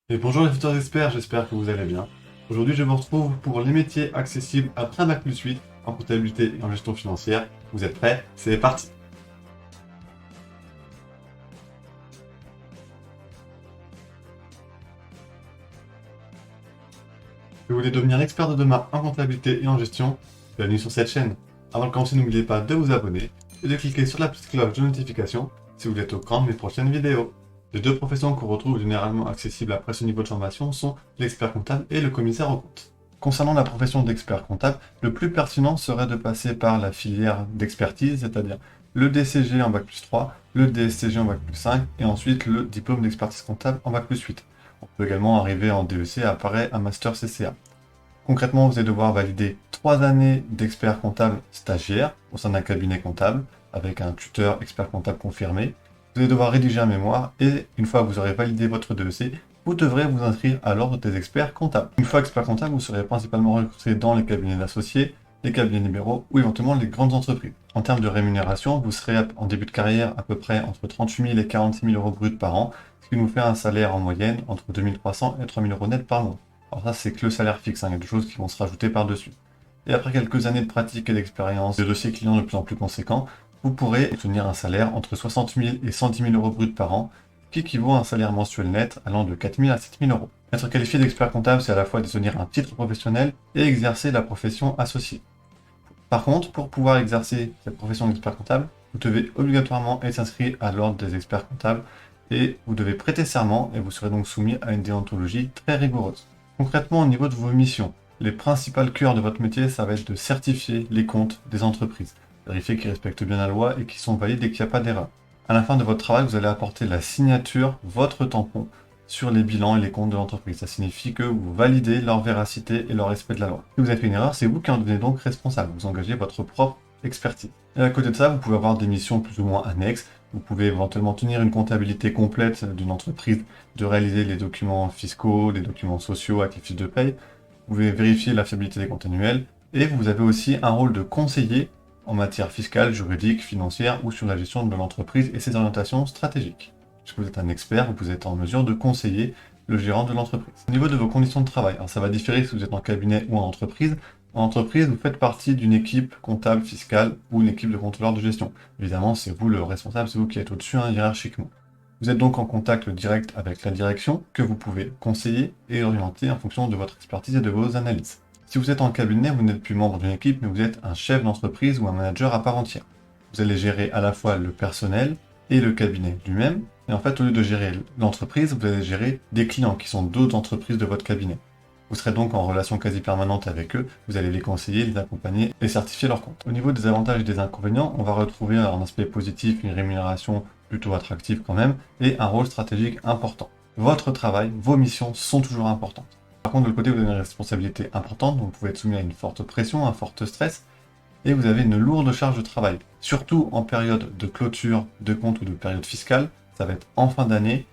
Et bonjour les futurs experts, j'espère que vous allez bien. Aujourd'hui, je vous retrouve pour les métiers accessibles après Bac+8 en comptabilité et en gestion financière. Vous êtes prêts? C'est parti! Si vous voulez devenir l'expert de demain en comptabilité et en gestion, bienvenue sur cette chaîne. Avant de commencer, n'oubliez pas de vous abonner et de cliquer sur la petite cloche de notification si vous êtes au courant de mes prochaines vidéos. Les deux professions qu'on retrouve généralement accessibles après ce niveau de formation sont l'expert comptable et le commissaire aux comptes. Concernant la profession d'expert comptable, le plus pertinent serait de passer par la filière d'expertise, c'est-à-dire le DCG en Bac+3, le DSCG en Bac+5 et ensuite le diplôme d'expertise comptable en Bac+8. On peut également arriver en DEC à apparaître un master CCA. Concrètement, vous allez devoir valider 3 années d'expert comptable stagiaire au sein d'un cabinet comptable avec un tuteur expert comptable confirmé. Vous allez devoir rédiger un mémoire et une fois que vous aurez validé votre DEC, vous devrez vous inscrire à l'ordre des experts comptables. Une fois expert comptable, vous serez principalement recruté dans les cabinets d'associés, les cabinets libéraux ou éventuellement les grandes entreprises. En termes de rémunération, vous serez en début de carrière à peu près entre 38 000 et 46 000 euros bruts par an, ce qui nous fait un salaire en moyenne entre 2 300 et 3 000 euros net par mois. Alors ça, c'est que le salaire fixe, hein. Il y a des choses qui vont se rajouter par-dessus. Et après quelques années de pratique et d'expérience, de dossiers clients de plus en plus conséquents, vous pourrez obtenir un salaire entre 60 000 et 110 000 euros bruts par an, qui équivaut à un salaire mensuel net allant de 4 000 à 7 000 euros. Être qualifié d'expert comptable, c'est à la fois détenir un titre professionnel et exercer la profession associée. Par contre, pour pouvoir exercer cette profession d'expert comptable, vous devez obligatoirement être inscrit à l'ordre des experts comptables et vous devez prêter serment et vous serez donc soumis à une déontologie très rigoureuse. Concrètement, au niveau de vos missions, les principales cœurs de votre métier, ça va être de certifier les comptes des entreprises, vérifier qu'ils respectent bien la loi et qu'ils sont valides et qu'il n'y a pas d'erreur. À la fin de votre travail, vous allez apporter la signature, votre tampon, sur les bilans et les comptes de l'entreprise. Ça signifie que vous validez leur véracité et leur respect de la loi. Si vous avez fait une erreur, c'est vous qui en devenez donc responsable. Vous engagez votre propre expertise. Et à côté de ça, vous pouvez avoir des missions plus ou moins annexes. Vous pouvez éventuellement tenir une comptabilité complète d'une entreprise, de réaliser les documents fiscaux, les documents sociaux avec les fiches de paye. Vous pouvez vérifier la fiabilité des comptes annuels. Et vous avez aussi un rôle de conseiller en matière fiscale, juridique, financière ou sur la gestion de l'entreprise et ses orientations stratégiques. Puisque vous êtes un expert, vous êtes en mesure de conseiller le gérant de l'entreprise. Au niveau de vos conditions de travail, alors ça va différer si vous êtes en cabinet ou en entreprise. En entreprise, vous faites partie d'une équipe comptable, fiscale ou une équipe de contrôleurs de gestion. Évidemment, c'est vous le responsable, c'est vous qui êtes au-dessus hiérarchiquement. Vous êtes donc en contact direct avec la direction que vous pouvez conseiller et orienter en fonction de votre expertise et de vos analyses. Si vous êtes en cabinet, vous n'êtes plus membre d'une équipe, mais vous êtes un chef d'entreprise ou un manager à part entière. Vous allez gérer à la fois le personnel et le cabinet lui-même. Et en fait, au lieu de gérer l'entreprise, vous allez gérer des clients qui sont d'autres entreprises de votre cabinet. Vous serez donc en relation quasi permanente avec eux, vous allez les conseiller, les accompagner et certifier leur compte. Au niveau des avantages et des inconvénients, on va retrouver un aspect positif, une rémunération plutôt attractive quand même, et un rôle stratégique important. Votre travail, vos missions sont toujours importantes. Par contre, de l'autre côté, vous avez une responsabilité importante, donc vous pouvez être soumis à une forte pression, un fort stress, et vous avez une lourde charge de travail. Surtout en période de clôture de compte ou de période fiscale, ça va être en fin d'année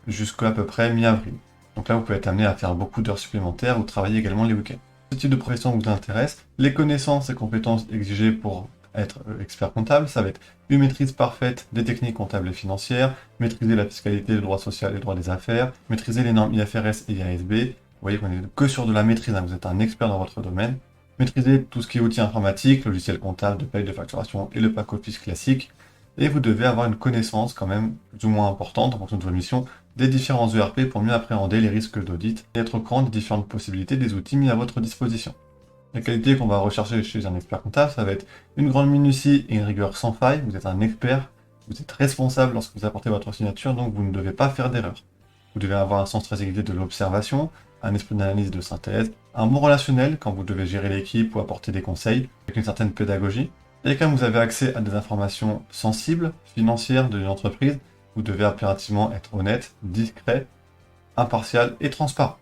jusqu'à peu près mi-avril. Donc là, vous pouvez être amené à faire beaucoup d'heures supplémentaires ou travailler également les week-ends. Ce type de profession vous intéresse, les connaissances et compétences exigées pour être expert comptable, ça va être une maîtrise parfaite des techniques comptables et financières, maîtriser la fiscalité, le droit social et le droit des affaires, maîtriser les normes IFRS et IASB. Vous voyez qu'on est que sur de la maîtrise, hein, vous êtes un expert dans votre domaine. Maîtriser tout ce qui est outils informatiques, logiciels comptables, de paye, de facturation et le pack office classique. Et vous devez avoir une connaissance quand même plus ou moins importante en fonction de vos missions des différents ERP pour mieux appréhender les risques d'audit et être au courant des différentes possibilités des outils mis à votre disposition. La qualité qu'on va rechercher chez un expert comptable, ça va être une grande minutie et une rigueur sans faille. Vous êtes un expert, vous êtes responsable lorsque vous apportez votre signature, donc vous ne devez pas faire d'erreur. Vous devez avoir un sens très aiguisé de l'observation, un esprit d'analyse de synthèse, un bon relationnel quand vous devez gérer l'équipe ou apporter des conseils, avec une certaine pédagogie. Et quand vous avez accès à des informations sensibles, financières de l'entreprise, vous devez impérativement être honnête, discret, impartial et transparent.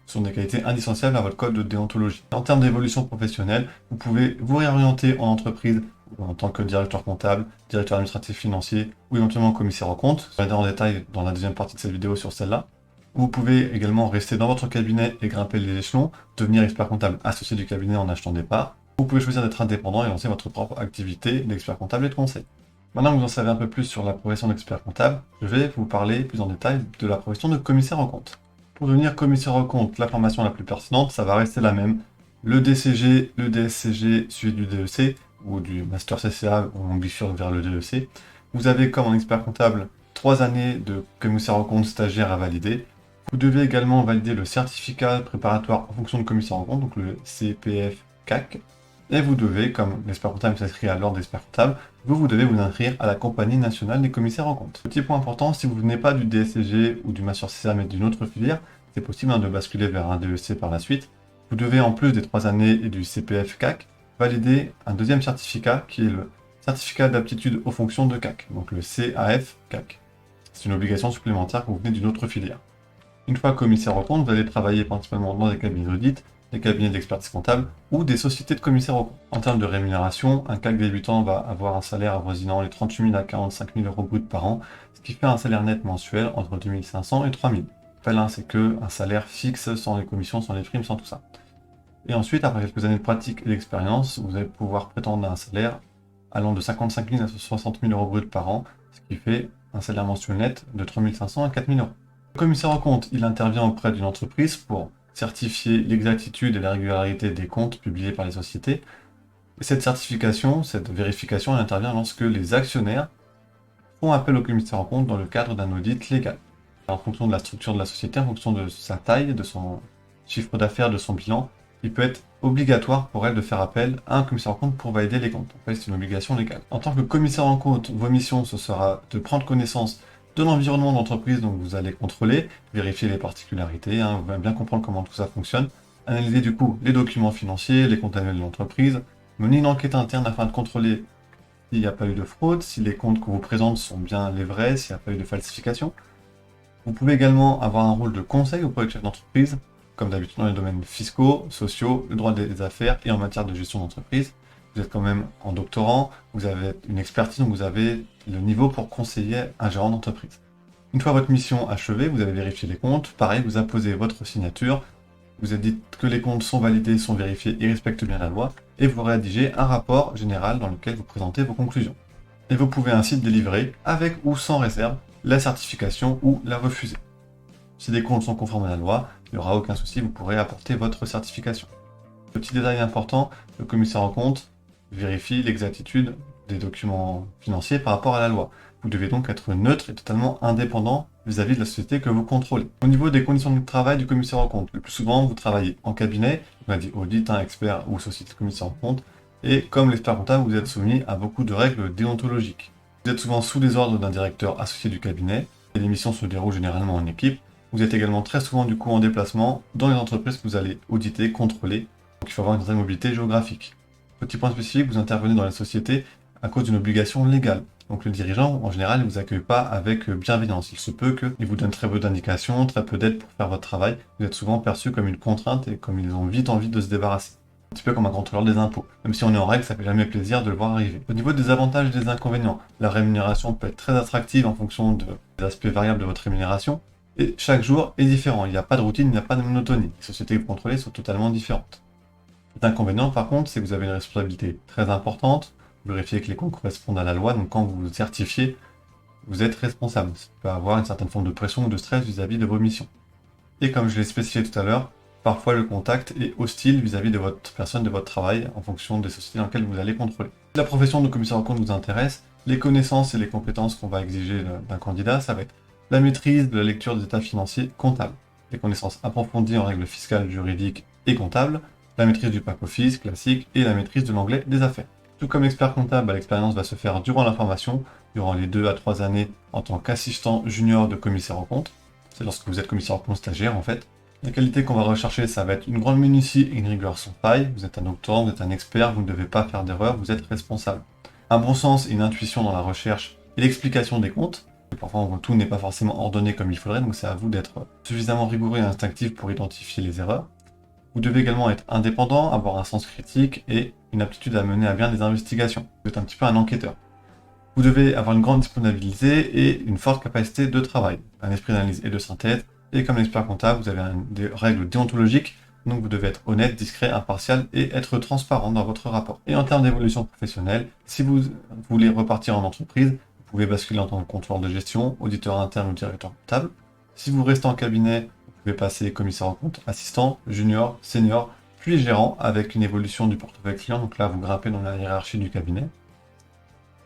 Ce sont des qualités indissociables à votre code de déontologie. En termes d'évolution professionnelle, vous pouvez vous réorienter en entreprise en tant que directeur comptable, directeur administratif financier ou éventuellement commissaire aux comptes. Je vais en détail dans la deuxième partie de cette vidéo sur celle-là. Vous pouvez également rester dans votre cabinet et grimper les échelons, devenir expert comptable associé du cabinet en achetant des parts. Vous pouvez choisir d'être indépendant et lancer votre propre activité d'expert comptable et de conseil. Maintenant que vous en savez un peu plus sur la profession d'expert comptable, je vais vous parler plus en détail de la profession de commissaire aux comptes. Pour devenir commissaire aux comptes, la formation la plus pertinente, ça va rester la même. Le DCG, le DSCG, suivi du DEC, ou du Master CCA, où on bifurque vers le DEC. Vous avez, comme en expert comptable, 3 années de commissaire aux comptes stagiaire à valider. Vous devez également valider le certificat préparatoire en fonction de commissaire aux comptes, donc le CPF CAC. Et vous devez, comme l'expert comptable s'inscrit à l'ordre d'expert comptable, vous devez vous inscrire à la Compagnie nationale des commissaires aux comptes. Petit point important, si vous venez pas du DSCG ou du Master CCA mais d'une autre filière, c'est possible de basculer vers un DEC par la suite. Vous devez, en plus des 3 années et du CPF CAC, valider un deuxième certificat qui est le certificat d'aptitude aux fonctions de CAC, donc le CAF CAC. C'est une obligation supplémentaire quand vous venez d'une autre filière. Une fois commissaire aux comptes, vous allez travailler principalement dans des cabinets d'audit, des cabinets d'expertise comptable ou des sociétés de commissaires aux comptes. En termes de rémunération, un CAC débutant va avoir un salaire avoisinant les 38 000 à 45 000 euros bruts par an, ce qui fait un salaire net mensuel entre 2 500 et 3 000. Là, c'est que un salaire fixe sans les commissions, sans les primes, sans tout ça. Et ensuite, après quelques années de pratique et d'expérience, vous allez pouvoir prétendre à un salaire allant de 55 000 à 60 000 euros bruts par an, ce qui fait un salaire mensuel net de 3 500 à 4 000 euros. Le commissaire aux comptes, il intervient auprès d'une entreprise pour certifier l'exactitude et la régularité des comptes publiés par les sociétés. Et cette certification, cette vérification, elle intervient lorsque les actionnaires font appel au commissaire aux comptes dans le cadre d'un audit légal. En fonction de la structure de la société, en fonction de sa taille, de son chiffre d'affaires, de son bilan, il peut être obligatoire pour elle de faire appel à un commissaire aux comptes pour valider les comptes. En fait, c'est une obligation légale. En tant que commissaire aux comptes, vos missions, ce sera de prendre connaissance de l'environnement d'entreprise dont vous allez contrôler, vérifier les particularités, vous allez bien comprendre comment tout ça fonctionne, analyser du coup les documents financiers, les comptes annuels de l'entreprise, mener une enquête interne afin de contrôler s'il n'y a pas eu de fraude, si les comptes qu'on vous présente sont bien les vrais, s'il n'y a pas eu de falsification. Vous pouvez également avoir un rôle de conseil auprès du chef d'entreprise, comme d'habitude dans les domaines fiscaux, sociaux, le droit des affaires et en matière de gestion d'entreprise. Vous êtes quand même en doctorant, vous avez une expertise, donc vous avez le niveau pour conseiller un gérant d'entreprise. Une fois votre mission achevée, vous avez vérifié les comptes, pareil, vous apposez votre signature, vous avez dit que les comptes sont validés, sont vérifiés et respectent bien la loi, et vous rédigez un rapport général dans lequel vous présentez vos conclusions. Et vous pouvez ainsi délivrer, avec ou sans réserve, la certification ou la refuser. Si les comptes sont conformes à la loi, il n'y aura aucun souci, vous pourrez apporter votre certification. Petit détail important, le commissaire aux comptes vérifie l'exactitude des documents financiers par rapport à la loi. Vous devez donc être neutre et totalement indépendant vis-à-vis de la société que vous contrôlez. Au niveau des conditions de travail du commissaire aux comptes, le plus souvent vous travaillez en cabinet, on a dit audit, expert ou société de commissaire aux comptes, et comme l'expert comptable, vous êtes soumis à beaucoup de règles déontologiques. Vous êtes souvent sous les ordres d'un directeur associé du cabinet, et les missions se déroulent généralement en équipe. Vous êtes également très souvent du coup en déplacement dans les entreprises que vous allez auditer, contrôler, donc il faut avoir une certaine mobilité géographique. Petit point spécifique, vous intervenez dans la société à cause d'une obligation légale. Donc le dirigeant, en général, ne vous accueille pas avec bienveillance. Il se peut qu'il vous donne très peu d'indications, très peu d'aide pour faire votre travail. Vous êtes souvent perçu comme une contrainte et comme ils ont vite envie de se débarrasser. Un petit peu comme un contrôleur des impôts. Même si on est en règle, ça fait jamais plaisir de le voir arriver. Au niveau des avantages et des inconvénients, la rémunération peut être très attractive en fonction des aspects variables de votre rémunération. Et chaque jour est différent. Il n'y a pas de routine, il n'y a pas de monotonie. Les sociétés que vous contrôlez sont totalement différentes. L'inconvénient, par contre, c'est que vous avez une responsabilité très importante. Vérifiez que les comptes correspondent à la loi. Donc, quand vous certifiez, vous êtes responsable. Ça peut avoir une certaine forme de pression ou de stress vis-à-vis de vos missions. Et comme je l'ai spécifié tout à l'heure, parfois le contact est hostile vis-à-vis de votre personne, de votre travail, en fonction des sociétés dans lesquelles vous allez contrôler. Si la profession de commissaire aux comptes vous intéresse, les connaissances et les compétences qu'on va exiger d'un candidat, ça va être la maîtrise de la lecture des états financiers comptables, les connaissances approfondies en règles fiscales, juridiques et comptables, la maîtrise du pack office classique et la maîtrise de l'anglais des affaires. Tout comme expert comptable, l'expérience va se faire durant la formation, durant les 2 à 3 années en tant qu'assistant junior de commissaire aux comptes. C'est lorsque vous êtes commissaire aux comptes stagiaire en fait. La qualité qu'on va rechercher, ça va être une grande minutie et une rigueur sans faille. Vous êtes un doctorant, vous êtes un expert, vous ne devez pas faire d'erreur, vous êtes responsable. Un bon sens et une intuition dans la recherche et l'explication des comptes. Parfois, tout n'est pas forcément ordonné comme il faudrait, donc c'est à vous d'être suffisamment rigoureux et instinctif pour identifier les erreurs. Vous devez également être indépendant, avoir un sens critique et une aptitude à mener à bien des investigations. Vous êtes un petit peu un enquêteur. Vous devez avoir une grande disponibilité et une forte capacité de travail, un esprit d'analyse et de synthèse. Et comme expert comptable, vous avez des règles déontologiques, donc vous devez être honnête, discret, impartial et être transparent dans votre rapport. Et en termes d'évolution professionnelle, si vous voulez repartir en entreprise, vous pouvez basculer en tant que contrôleur de gestion, auditeur interne ou directeur comptable. Si vous restez en cabinet, vous pouvez passer commissaire en compte assistant, junior, senior, puis gérant avec une évolution du portefeuille client. Donc là, vous grimpez dans la hiérarchie du cabinet.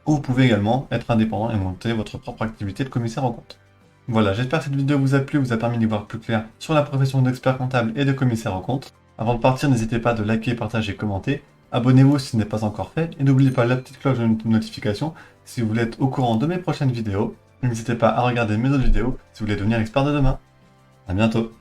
Ou vous pouvez également être indépendant et monter votre propre activité de commissaire en compte. Voilà, j'espère que cette vidéo vous a plu, vous a permis d'y voir plus clair sur la profession d'expert comptable et de commissaire en compte. Avant de partir, n'hésitez pas de liker, partager, commenter. Abonnez-vous si ce n'est pas encore fait et n'oubliez pas la petite cloche de notification si vous voulez être au courant de mes prochaines vidéos. N'hésitez pas à regarder mes autres vidéos si vous voulez devenir expert de demain. À bientôt.